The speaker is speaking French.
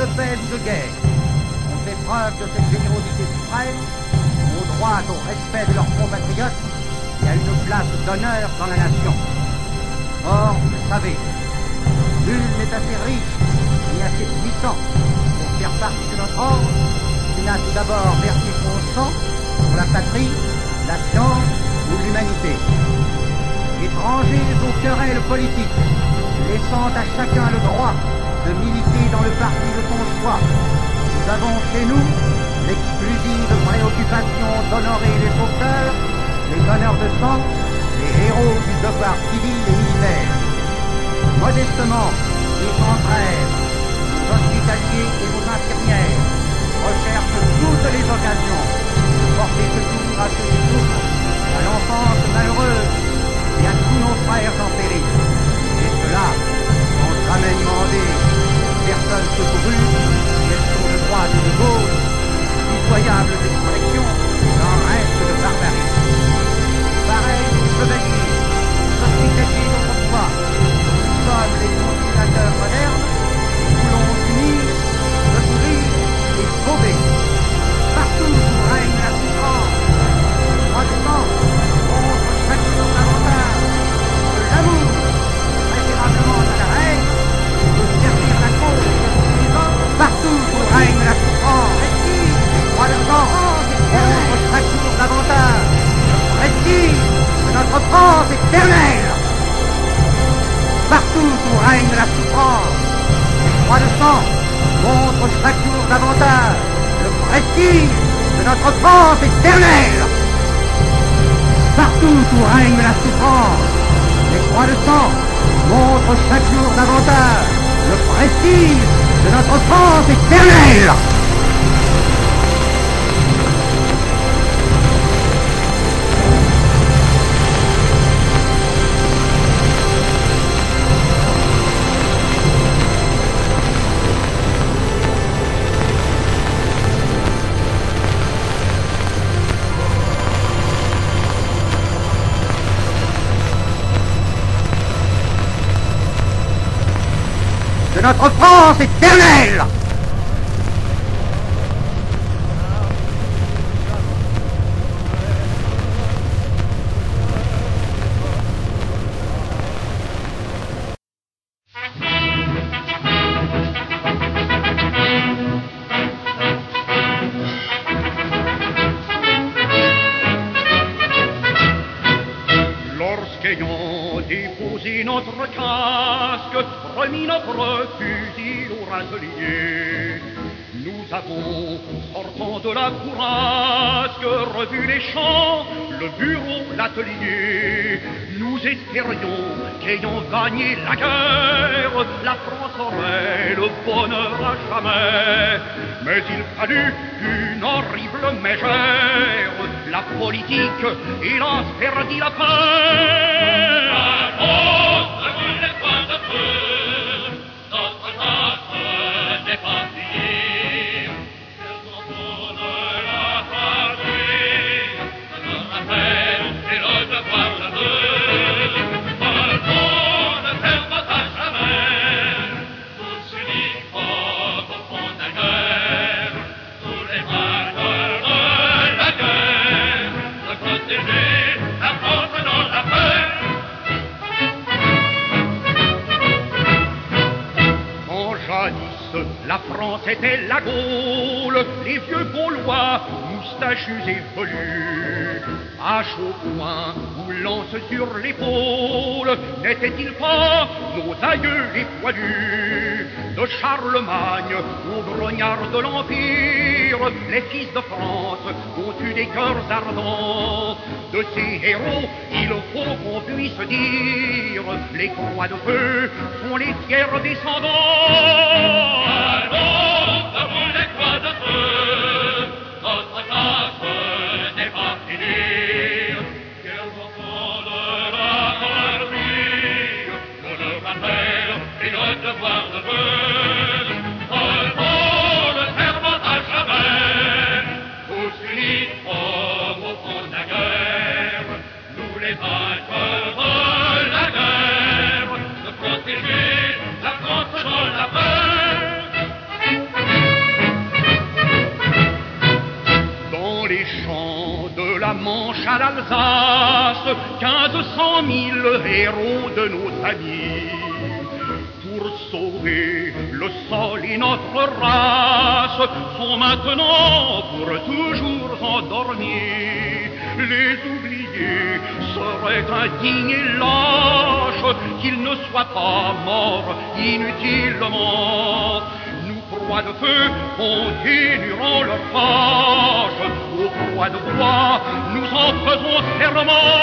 de paix ou de guerre, ont fait preuve de cette générosité suprême, ont droit au respect de leurs compatriotes et à une place d'honneur dans la nation. Or, vous le savez, nul n'est assez riche ni assez puissant pour faire partie de notre ordre qui n'a tout d'abord versé son sang pour la patrie, la science ou l'humanité. Étrangers aux querelles politiques, laissant à chacun le droit de militer dans le parti de son choix, nous avons chez nous l'exclusive préoccupation d'honorer les sauveteurs, les donneurs de sang, les héros du devoir civil et militaire. Modestement et sans trêve, nos hospitaliers et nos infirmières recherchent toutes les occasions de porter secours à ceux qui souffrent, à l'enfance malheureuse et à tous nos frères en péril. Et cela, sans jamais demander aux personnes secourues si elles sont de droite ou de gauche, pitoyables expressions d'un reste de barbarie. Pareil aux chevaliers, aux hospitaliers d'autrefois, nous sommes les conciliateurs modernes, nous voulons unir, secourir et sauver. Partout où règne la souffrance, le droit de sang montre chaque jour davantage que l'amour, préférablement à la haine, peut servir la cause des hommes. Partout où règne la souffrance, le droit de sang montre chaque jour davantage le prestige de notre France éternelle. Partout où règne la souffrance, les croix de sang montrent chaque jour davantage le prestige de notre France éternelle. Partout où règne la souffrance, les croix de sang montrent chaque jour davantage le prestige de notre France éternelle. De notre France éternelle. Lorsqu'ayant déposé notre casque, remis notre fusil au râtelier, nous avons, sortant de la bourrasque, revu les champs, le bureau, l'atelier. Nous espérions qu'ayant gagné la guerre, la France aurait le bonheur à jamais. Mais il fallut une horrible mégère, la politique, hélas, perdit la paix. La France brûle les points de feu, notre race n'est pas finie. Quel enfant de la patrie, le rappel et le devoir de deux. Parlons ne ferme à jamais, tous unis comme au fond de la guerre, tous les vainqueurs de la guerre, de protéger la France dans la paix. Jadis, la France était la Gaule, les vieux Gaulois, moustachus et velus, à chaud point ou lance sur l'épaule, n'étaient-ils pas nos aïeux les poilus? De Charlemagne aux grognards de l'Empire, les fils de France ont eu des cœurs ardents. De ces héros, il faut qu'on puisse dire, les croix de feu sont les fiers descendants. Allons, devant les croix de feu, notre tâche n'est pas finie. Quels enfants de la patrie, nous le rappel et le devoir de feu. Allons, le serment à jamais, tous unis comme au fond de la guerre, nous les vainqueurs de la guerre, de protéger la France dans la paix. l'Alsace 1500 000 héros de nos amis. Pour sauver le sol et notre race sont maintenant pour toujours endormis. Les oubliés seraient indignes et lâches qu'ils ne soient pas morts inutilement. Nous, proies de feu, continuerons leur marche. Aux proies de bois, nous en faisons serment.